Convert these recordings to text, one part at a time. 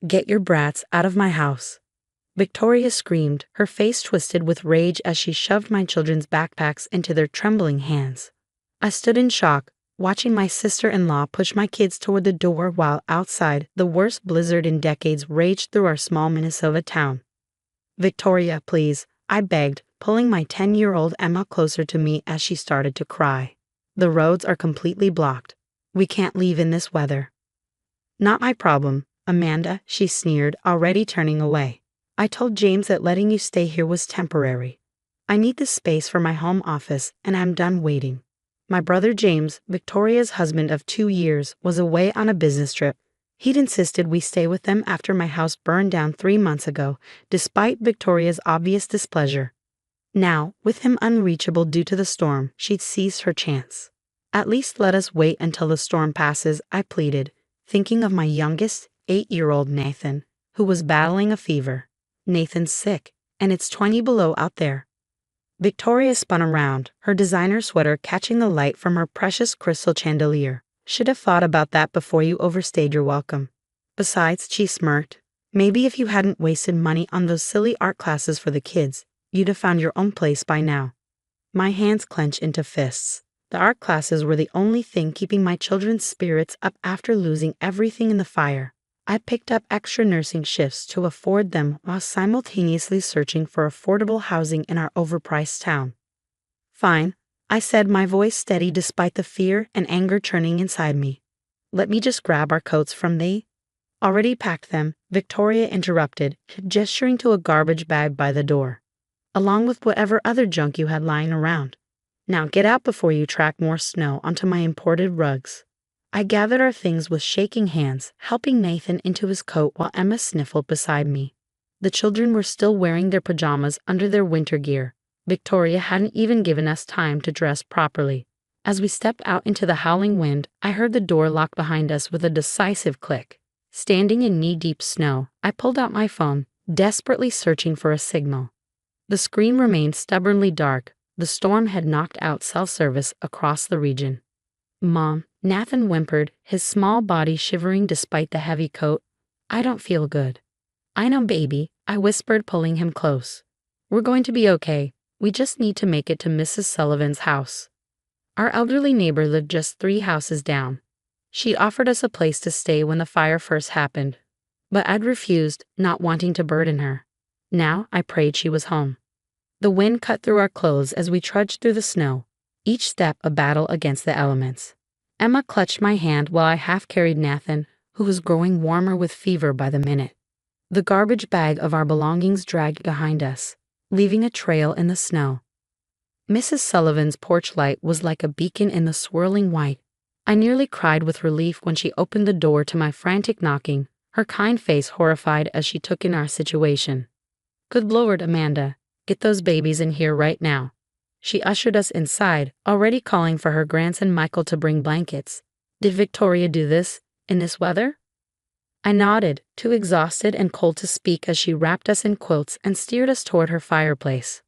Get your brats out of my house. Victoria screamed, her face twisted with rage as she shoved my children's backpacks into their trembling hands. I stood in shock, watching my sister-in-law push my kids toward the door while outside, the worst blizzard in decades raged through our small Minnesota town. "Victoria, please," I begged, pulling my 10-year-old Emma closer to me as she started to cry. "The roads are completely blocked. We can't leave in this weather." "Not my problem, Amanda," she sneered, already turning away. "I told James that letting you stay here was temporary. I need this space for my home office, and I'm done waiting." My brother James, Victoria's husband of 2 years, was away on a business trip. He'd insisted we stay with them after my house burned down 3 months ago, despite Victoria's obvious displeasure. Now, with him unreachable due to the storm, she'd seized her chance. "At least let us wait until the storm passes," I pleaded, thinking of my youngest, 8-year-old Nathan, who was battling a fever. "Nathan's sick, and it's 20 below out there." Victoria spun around, her designer sweater catching the light from her precious crystal chandelier. "Should have thought about that before you overstayed your welcome. Besides," she smirked, "maybe if you hadn't wasted money on those silly art classes for the kids, you'd have found your own place by now." My hands clenched into fists. The art classes were the only thing keeping my children's spirits up after losing everything in the fire. I picked up extra nursing shifts to afford them while simultaneously searching for affordable housing in our overpriced town. "Fine," I said, my voice steady despite the fear and anger churning inside me. "Let me just grab our coats from thee." "Already packed them," Victoria interrupted, gesturing to a garbage bag by the door. "Along with whatever other junk you had lying around. Now get out before you track more snow onto my imported rugs." I gathered our things with shaking hands, helping Nathan into his coat while Emma sniffled beside me. The children were still wearing their pajamas under their winter gear. Victoria hadn't even given us time to dress properly. As we stepped out into the howling wind, I heard the door lock behind us with a decisive click. Standing in knee-deep snow, I pulled out my phone, desperately searching for a signal. The screen remained stubbornly dark. The storm had knocked out cell service across the region. "Mom," Nathan whimpered, his small body shivering despite the heavy coat. "I don't feel good." "I know, baby," I whispered, pulling him close. "We're going to be okay. We just need to make it to Mrs. Sullivan's house." Our elderly neighbor lived just 3 houses down. She offered us a place to stay when the fire first happened, but I'd refused, not wanting to burden her. Now I prayed she was home. The wind cut through our clothes as we trudged through the snow, each step a battle against the elements. Emma clutched my hand while I half-carried Nathan, who was growing warmer with fever by the minute. The garbage bag of our belongings dragged behind us, leaving a trail in the snow. Mrs. Sullivan's porch light was like a beacon in the swirling white. I nearly cried with relief when she opened the door to my frantic knocking, her kind face horrified as she took in our situation. "Good Lord, Amanda, get those babies in here right now." She ushered us inside, already calling for her grandson Michael to bring blankets. "Did Victoria do this, in this weather?" I nodded, too exhausted and cold to speak as she wrapped us in quilts and steered us toward her fireplace.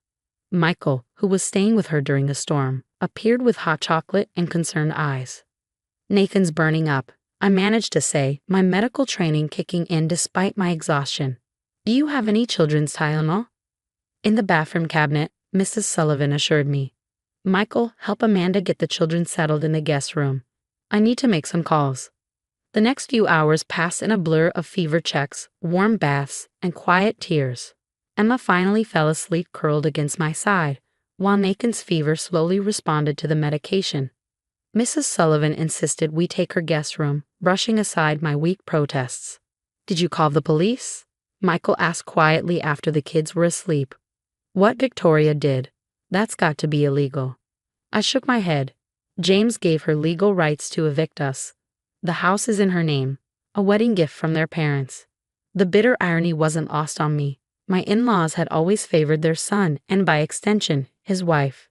Michael, who was staying with her during the storm, appeared with hot chocolate and concerned eyes. "Nathan's burning up," I managed to say, my medical training kicking in despite my exhaustion. "Do you have any children's Tylenol?" "In the bathroom cabinet," Mrs. Sullivan assured me. "Michael, help Amanda get the children settled in the guest room. I need to make some calls." The next few hours passed in a blur of fever checks, warm baths, and quiet tears. Emma finally fell asleep curled against my side, while Nathan's fever slowly responded to the medication. Mrs. Sullivan insisted we take her guest room, brushing aside my weak protests. "Did you call the police?" Michael asked quietly after the kids were asleep. "What Victoria did. That's got to be illegal." I shook my head. James gave her legal rights to evict us. The house is in her name, a wedding gift from their parents. The bitter irony wasn't lost on me. My in-laws had always favored their son and, by extension, his wife.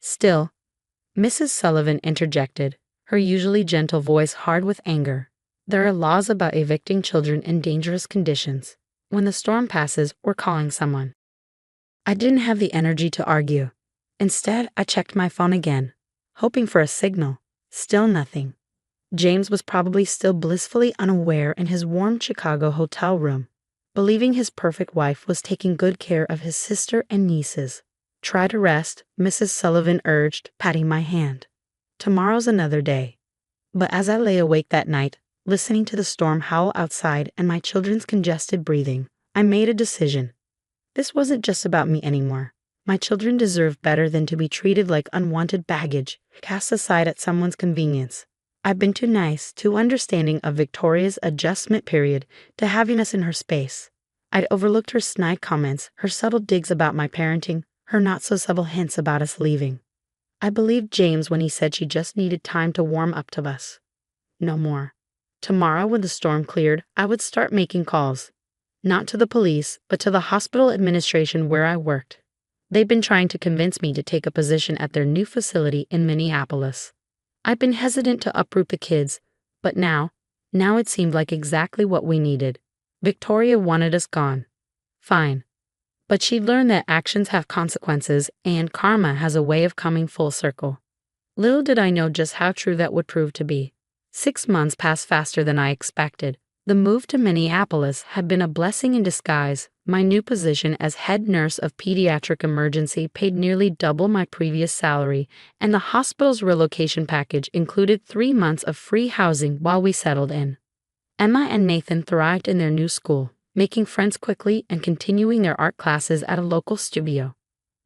"Still," Mrs. Sullivan interjected, her usually gentle voice hard with anger, "there are laws about evicting children in dangerous conditions. When the storm passes, we're calling someone." I didn't have the energy to argue. Instead, I checked my phone again, hoping for a signal. Still nothing. James was probably still blissfully unaware in his warm Chicago hotel room, believing his perfect wife was taking good care of his sister and nieces. Try to rest, Mrs. Sullivan urged, patting my hand. Tomorrow's another day. But as I lay awake that night, listening to the storm howl outside and my children's congested breathing, I made a decision. This wasn't just about me anymore. My children deserve better than to be treated like unwanted baggage, cast aside at someone's convenience. I've been too nice, too understanding of Victoria's adjustment period to having us in her space. I'd overlooked her snide comments, her subtle digs about my parenting, her not-so-subtle hints about us leaving. I believed James when he said she just needed time to warm up to us. No more. Tomorrow, when the storm cleared, I would start making calls. Not to the police, but to the hospital administration where I worked. They'd been trying to convince me to take a position at their new facility in Minneapolis. I'd been hesitant to uproot the kids, but now it seemed like exactly what we needed. Victoria wanted us gone. Fine. But she'd learned that actions have consequences and karma has a way of coming full circle. Little did I know just how true that would prove to be. 6 months passed faster than I expected. The move to Minneapolis had been a blessing in disguise. My new position as head nurse of pediatric emergency paid nearly double my previous salary, and the hospital's relocation package included 3 months of free housing while we settled in. Emma and Nathan thrived in their new school, making friends quickly and continuing their art classes at a local studio.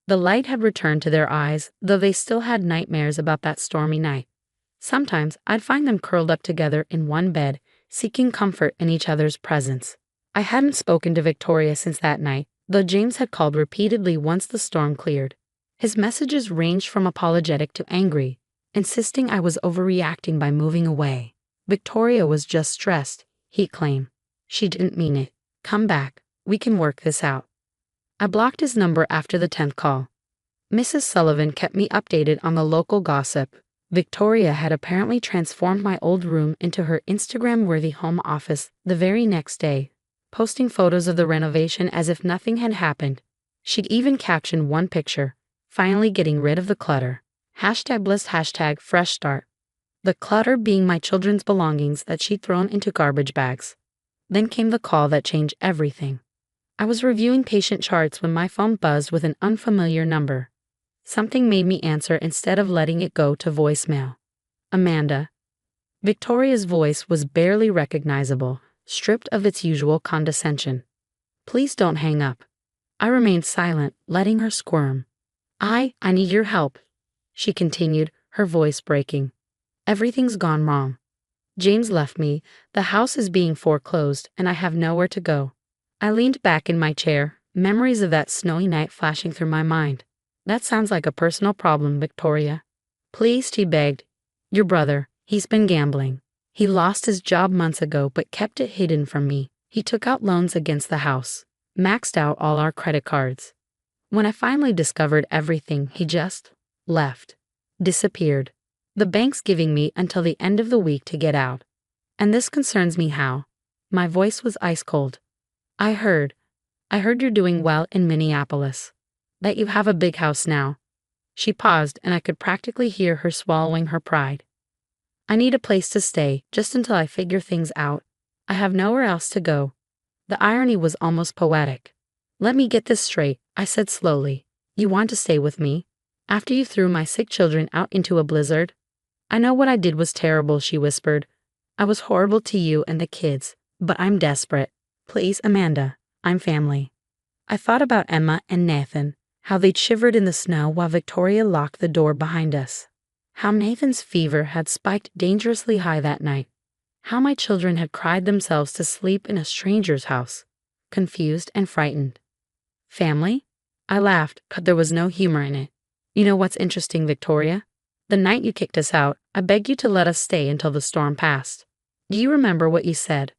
The light had returned to their eyes, though they still had nightmares about that stormy night. Sometimes I'd find them curled up together in one bed, seeking comfort in each other's presence. I hadn't spoken to Victoria since that night, though James had called repeatedly once the storm cleared. His messages ranged from apologetic to angry, insisting I was overreacting by moving away. Victoria was just stressed, he'd claim. She didn't mean it. Come back, we can work this out. I blocked his number after the 10th call. Mrs. Sullivan kept me updated on the local gossip. Victoria had apparently transformed my old room into her Instagram-worthy home office the very next day, posting photos of the renovation as if nothing had happened. She'd even captioned one picture, finally getting rid of the clutter. #blessed #fresh start. The clutter being my children's belongings that she'd thrown into garbage bags. Then came the call that changed everything. I was reviewing patient charts when my phone buzzed with an unfamiliar number. Something made me answer instead of letting it go to voicemail. Amanda. Victoria's voice was barely recognizable, stripped of its usual condescension. Please don't hang up. I remained silent, letting her squirm. I need your help, she continued, her voice breaking. Everything's gone wrong. James left me, the house is being foreclosed, and I have nowhere to go. I leaned back in my chair, memories of that snowy night flashing through my mind. That sounds like a personal problem, Victoria. Please, he begged. Your brother, he's been gambling. He lost his job months ago but kept it hidden from me. He took out loans against the house, maxed out all our credit cards. When I finally discovered everything, he just left, disappeared. The bank's giving me until the end of the week to get out. And this concerns me how. My voice was ice cold. I heard you're doing well in Minneapolis. That you have a big house now. She paused, and I could practically hear her swallowing her pride. I need a place to stay, just until I figure things out. I have nowhere else to go. The irony was almost poetic. Let me get this straight, I said slowly. You want to stay with me? After you threw my sick children out into a blizzard? I know what I did was terrible, she whispered. I was horrible to you and the kids, but I'm desperate. Please, Amanda, I'm family. I thought about Emma and Nathan, how they'd shivered in the snow while Victoria locked the door behind us. How Nathan's fever had spiked dangerously high that night. How my children had cried themselves to sleep in a stranger's house, confused and frightened. Family? I laughed, but there was no humor in it. You know what's interesting, Victoria? The night you kicked us out, I begged you to let us stay until the storm passed. Do you remember what you said?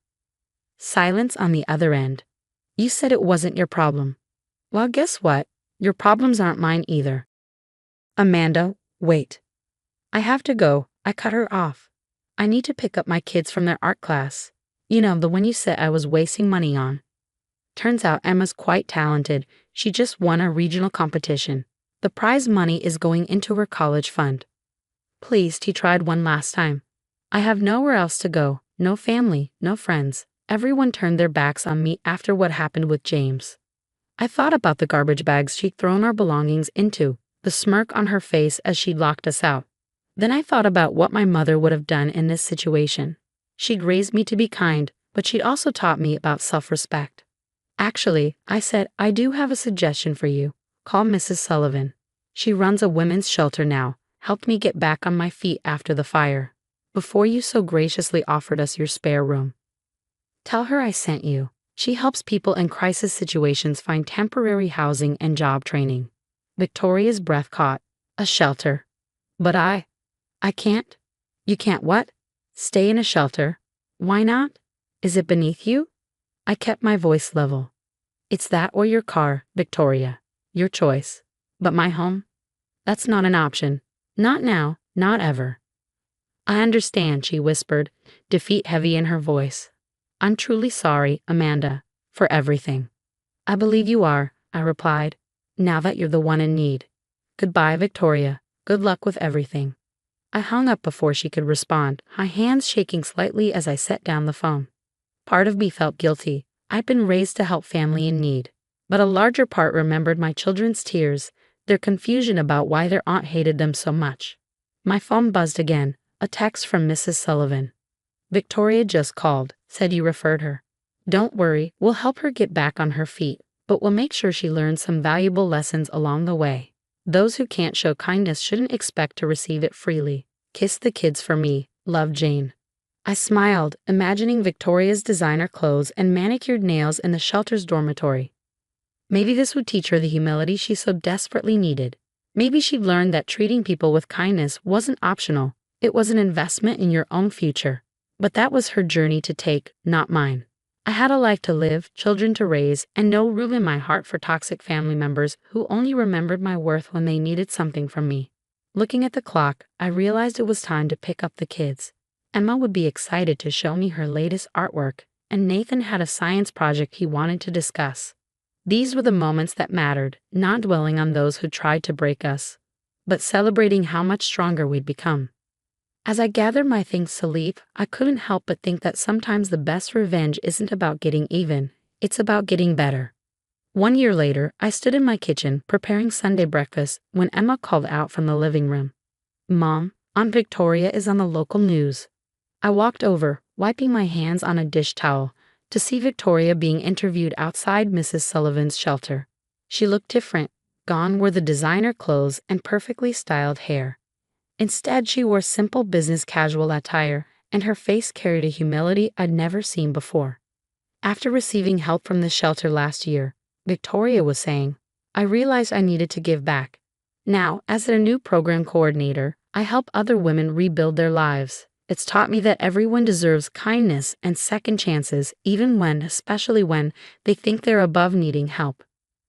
Silence on the other end. You said it wasn't your problem. Well, guess what? Your problems aren't mine either. Amanda, wait. I have to go. I cut her off. I need to pick up my kids from their art class. You know, the one you said I was wasting money on. Turns out Emma's quite talented. She just won a regional competition. The prize money is going into her college fund. Please, he tried one last time. I have nowhere else to go, no family, no friends. Everyone turned their backs on me after what happened with James. I thought about the garbage bags she'd thrown our belongings into, the smirk on her face as she locked us out. Then I thought about what my mother would have done in this situation. She'd raised me to be kind, but she'd also taught me about self-respect. Actually, I said, I do have a suggestion for you. Call Mrs. Sullivan. She runs a women's shelter now, helped me get back on my feet after the fire. Before you so graciously offered us your spare room. Tell her I sent you. She helps people in crisis situations find temporary housing and job training. Victoria's breath caught. A shelter. But I can't. You can't what? Stay in a shelter. Why not? Is it beneath you? I kept my voice level. It's that or your car, Victoria. Your choice. But my home? That's not an option. Not now, not ever. I understand, she whispered, defeat heavy in her voice. I'm truly sorry, Amanda, for everything. I believe you are, I replied, now that you're the one in need. Goodbye, Victoria. Good luck with everything. I hung up before she could respond, my hands shaking slightly as I set down the phone. Part of me felt guilty. I'd been raised to help family in need. But a larger part remembered my children's tears, their confusion about why their aunt hated them so much. My phone buzzed again, a text from Mrs. Sullivan. Victoria just called, said you referred her. Don't worry, we'll help her get back on her feet, but we'll make sure she learns some valuable lessons along the way. Those who can't show kindness shouldn't expect to receive it freely. Kiss the kids for me, love Jane. I smiled, imagining Victoria's designer clothes and manicured nails in the shelter's dormitory. Maybe this would teach her the humility she so desperately needed. Maybe she'd learn that treating people with kindness wasn't optional, it was an investment in your own future. But that was her journey to take, not mine. I had a life to live, children to raise, and no room in my heart for toxic family members who only remembered my worth when they needed something from me. Looking at the clock, I realized it was time to pick up the kids. Emma would be excited to show me her latest artwork, and Nathan had a science project he wanted to discuss. These were the moments that mattered, not dwelling on those who tried to break us, but celebrating how much stronger we'd become. As I gathered my things to leave, I couldn't help but think that sometimes the best revenge isn't about getting even, it's about getting better. 1 year later, I stood in my kitchen preparing Sunday breakfast when Emma called out from the living room. Mom, Aunt Victoria is on the local news. I walked over, wiping my hands on a dish towel, to see Victoria being interviewed outside Mrs. Sullivan's shelter. She looked different. Gone were the designer clothes and perfectly styled hair. Instead, she wore simple business casual attire, and her face carried a humility I'd never seen before. After receiving help from the shelter last year, Victoria was saying, I realized I needed to give back. Now, as a new program coordinator, I help other women rebuild their lives. It's taught me that everyone deserves kindness and second chances, even when, especially when, they think they're above needing help.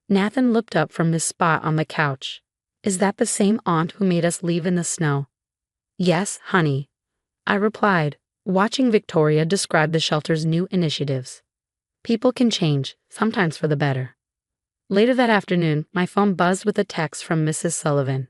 Nathan looked up from his spot on the couch. Is that the same aunt who made us leave in the snow? Yes, honey, I replied, watching Victoria describe the shelter's new initiatives. People can change, sometimes for the better. Later that afternoon, my phone buzzed with a text from Mrs. Sullivan.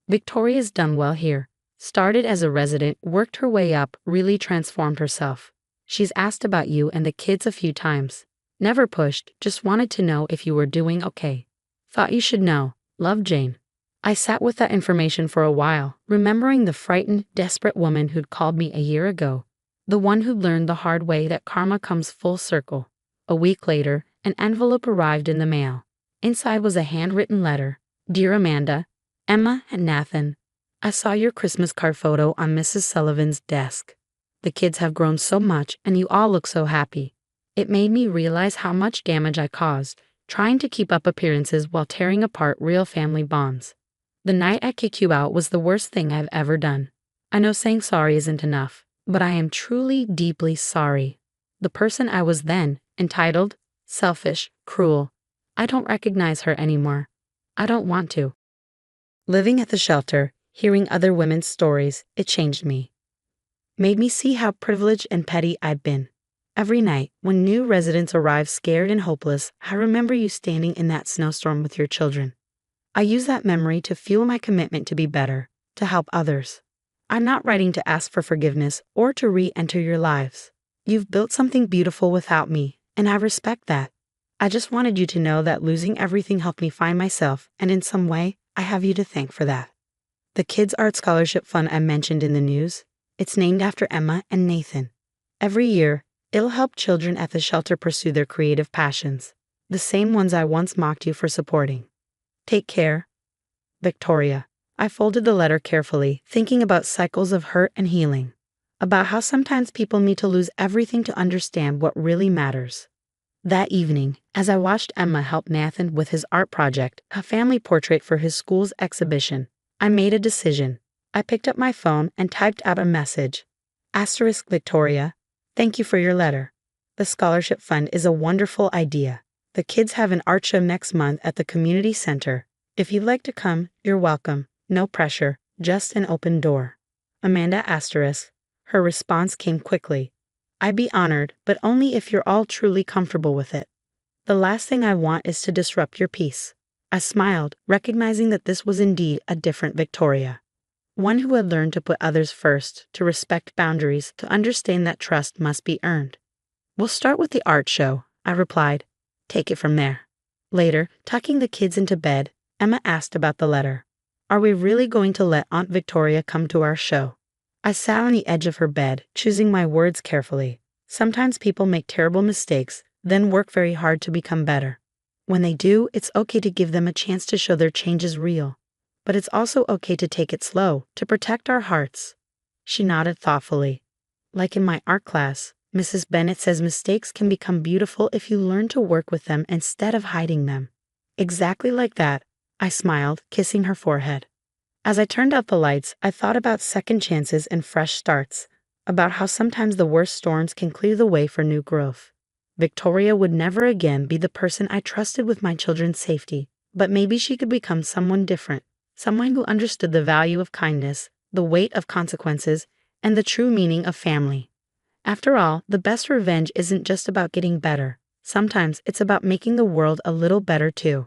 Victoria's done well here. Started as a resident, worked her way up, really transformed herself. She's asked about you and the kids a few times. Never pushed, just wanted to know if you were doing okay. Thought you should know. Love, Jane. I sat with that information for a while, remembering the frightened, desperate woman who'd called me a year ago. The one who'd learned the hard way that karma comes full circle. A week later, an envelope arrived in the mail. Inside was a handwritten letter. Dear Amanda, Emma and Nathan, I saw your Christmas card photo on Mrs. Sullivan's desk. The kids have grown so much and you all look so happy. It made me realize how much damage I caused, trying to keep up appearances while tearing apart real family bonds. The night I kicked you out was the worst thing I've ever done. I know saying sorry isn't enough, but I am truly, deeply sorry. The person I was then, entitled, selfish, cruel. I don't recognize her anymore. I don't want to. Living at the shelter, hearing other women's stories, it changed me. Made me see how privileged and petty I'd been. Every night, when new residents arrived scared and hopeless, I remember you standing in that snowstorm with your children. I use that memory to fuel my commitment to be better, to help others. I'm not writing to ask for forgiveness or to re-enter your lives. You've built something beautiful without me, and I respect that. I just wanted you to know that losing everything helped me find myself, and in some way, I have you to thank for that. The Kids Art Scholarship Fund I mentioned in the news, it's named after Emma and Nathan. Every year, it'll help children at the shelter pursue their creative passions, the same ones I once mocked you for supporting. Take care, Victoria. I folded the letter carefully, thinking about cycles of hurt and healing, about how sometimes people need to lose everything to understand what really matters. That evening, as I watched Emma help Nathan with his art project, a family portrait for his school's exhibition, I made a decision. I picked up my phone and typed out a message. Asterisk Victoria, thank you for your letter. The scholarship fund is a wonderful idea. The kids have an art show next month at the community center. If you'd like to come, you're welcome. No pressure, just an open door. Amanda asterisk. Her response came quickly. I'd be honored, but only if you're all truly comfortable with it. The last thing I want is to disrupt your peace. I smiled, recognizing that this was indeed a different Victoria. One who had learned to put others first, to respect boundaries, to understand that trust must be earned. We'll start with the art show, I replied. Take it from there. Later, tucking the kids into bed, Emma asked about the letter. Are we really going to let Aunt Victoria come to our show? I sat on the edge of her bed, choosing my words carefully. Sometimes people make terrible mistakes, then work very hard to become better. When they do, it's okay to give them a chance to show their change is real. But it's also okay to take it slow, to protect our hearts. She nodded thoughtfully. Like in my art class, Mrs. Bennett says mistakes can become beautiful if you learn to work with them instead of hiding them. Exactly like that, I smiled, kissing her forehead. As I turned out the lights, I thought about second chances and fresh starts, about how sometimes the worst storms can clear the way for new growth. Victoria would never again be the person I trusted with my children's safety, but maybe she could become someone different, someone who understood the value of kindness, the weight of consequences, and the true meaning of family. After all, the best revenge isn't just about getting better. Sometimes it's about making the world a little better too.